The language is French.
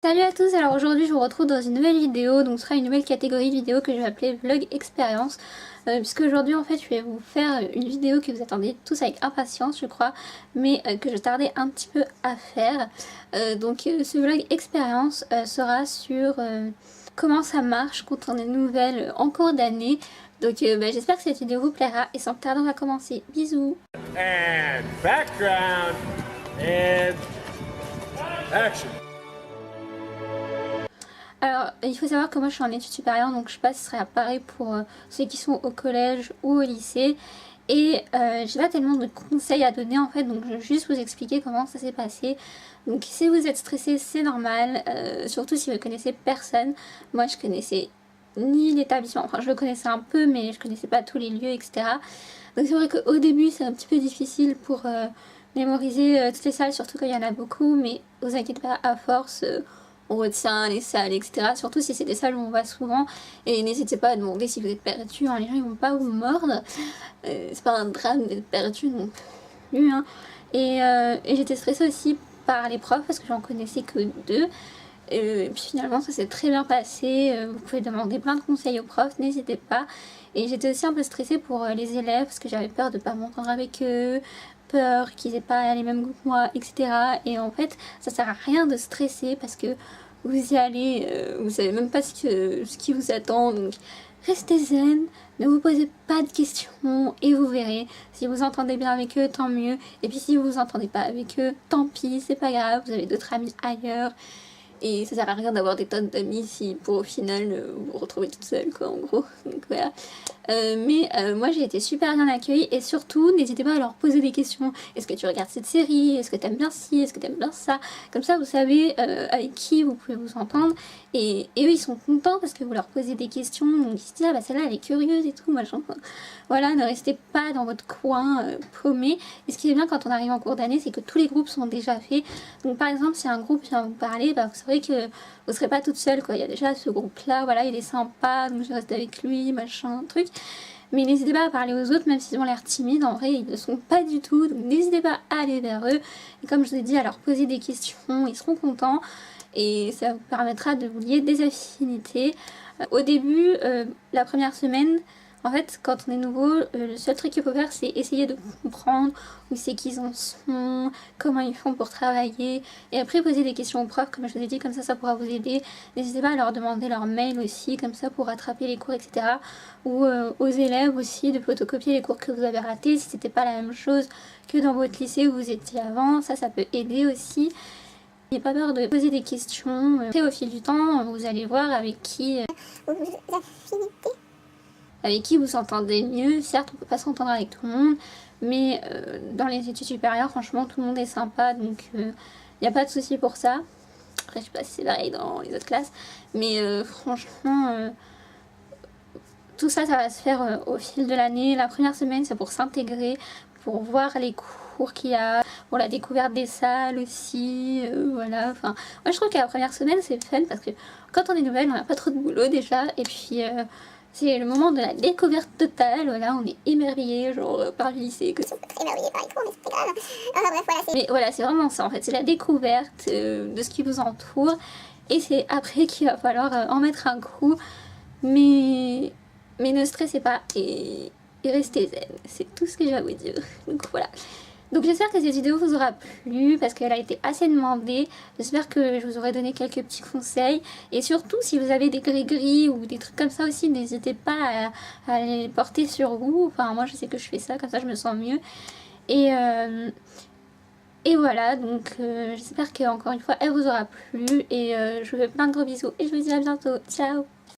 Salut à tous, alors aujourd'hui je vous retrouve dans une nouvelle vidéo, donc ce sera une nouvelle catégorie de vidéo que je vais appeler vlog expérience, puisque aujourd'hui en fait je vais vous faire une vidéo que vous attendez tous avec impatience je crois, mais que je tardais un petit peu à faire. Ce vlog expérience sera sur comment ça marche quand on est nouvelle en cours d'année. Donc j'espère que cette vidéo vous plaira et sans plus tarder on va commencer. Bisous. And background and action. Alors il faut savoir que moi je suis en études supérieures, donc je sais pas si ce serait pareil pour ceux qui sont au collège ou au lycée. Et j'ai pas tellement de conseils à donner en fait, donc je vais juste vous expliquer comment ça s'est passé. Donc si vous êtes stressé c'est normal, surtout si vous connaissez personne. Moi je connaissais ni l'établissement, enfin je le connaissais un peu mais je connaissais pas tous les lieux etc. Donc c'est vrai qu'au début c'est un petit peu difficile pour mémoriser toutes les salles, surtout quand il y en a beaucoup, mais vous inquiétez pas, à force on retient les salles etc. Surtout si c'est des salles où on va souvent, et n'hésitez pas à demander si vous êtes perdu, hein, les gens ils vont pas vous mordre, c'est pas un drame d'être perdu non plus hein. Et j'étais stressée aussi par les profs parce que j'en connaissais que deux. Et puis finalement ça s'est très bien passé, vous pouvez demander plein de conseils aux profs, n'hésitez pas. Et j'étais aussi un peu stressée pour les élèves parce que j'avais peur de pas m'entendre avec eux, peur qu'ils aient pas les mêmes goûts que moi, etc. Et en fait ça sert à rien de stresser parce que vous y allez, vous savez même pas ce qui vous attend, donc restez zen, ne vous posez pas de questions et vous verrez. Si vous entendez bien avec eux, tant mieux. Et puis si vous vous entendez pas avec eux, tant pis, c'est pas grave, vous avez d'autres amis ailleurs. Et ça sert à rien d'avoir des tonnes d'amis si pour au final vous vous retrouvez toute seule quoi en gros. Donc voilà. Moi j'ai été super bien accueillie et surtout n'hésitez pas à leur poser des questions. Est-ce que tu regardes cette série? Est-ce que t'aimes bien ci? Est-ce que t'aimes bien ça? Comme ça vous savez avec qui vous pouvez vous entendre. Et eux ils sont contents parce que vous leur posez des questions. Donc ils se disent ah bah celle-là elle est curieuse et tout machin. Voilà, ne restez pas dans votre coin paumé. Et ce qui est bien quand on arrive en cours d'année c'est que tous les groupes sont déjà faits. Donc par exemple si un groupe vient vous parler, bah, vous saurez que vous serez pas toute seule quoi. Il y a déjà ce groupe là, voilà il est sympa donc je reste avec lui machin truc. Mais n'hésitez pas à parler aux autres même s'ils ont l'air timides, en vrai ils ne sont pas du tout. Donc n'hésitez pas à aller vers eux. Et comme je vous ai dit à leur poser des questions, ils seront contents. Et ça vous permettra de vous lier des affinités. Au début, la première semaine, en fait, quand on est nouveau, le seul truc qu'il faut faire, c'est essayer de comprendre où c'est qu'ils en sont, comment ils font pour travailler, et après poser des questions aux profs, comme je vous ai dit, comme ça pourra vous aider. N'hésitez pas à leur demander leur mail aussi, comme ça pour rattraper les cours, etc. Ou aux élèves aussi de photocopier les cours que vous avez ratés, si c'était pas la même chose que dans votre lycée où vous étiez avant, ça peut aider aussi. N'ayez pas peur de poser des questions. Après, au fil du temps, vous allez voir avec qui vous s'entendez mieux. Certes, on peut pas s'entendre avec tout le monde, mais dans les études supérieures, franchement, tout le monde est sympa, donc il n'y a pas de souci pour ça. Après, je sais pas si c'est pareil dans les autres classes, mais franchement, tout ça va se faire au fil de l'année. La première semaine, c'est pour s'intégrer, pour voir les cours qu'il y a, pour la découverte des salles aussi, voilà. Enfin, moi je trouve que la première semaine c'est fun parce que quand on est nouvelle, on n'a pas trop de boulot déjà, et puis c'est le moment de la découverte totale, voilà, on est émerveillé genre par le lycée, que c'est très émerveillé par les cours, mais c'est pas grave. Bref, voilà, mais voilà, c'est vraiment ça en fait, c'est la découverte de ce qui vous entoure, et c'est après qu'il va falloir en mettre un coup, mais ne stressez pas et restez zen, c'est tout ce que j'ai à vous dire. Donc voilà. Donc j'espère que cette vidéo vous aura plu parce qu'elle a été assez demandée. J'espère que je vous aurai donné quelques petits conseils. Et surtout si vous avez des gris-gris ou des trucs comme ça aussi, n'hésitez pas à les porter sur vous. Enfin moi je sais que je fais ça, comme ça je me sens mieux. Et voilà, donc j'espère qu'encore une fois elle vous aura plu. Et je vous fais plein de gros bisous et je vous dis à bientôt. Ciao!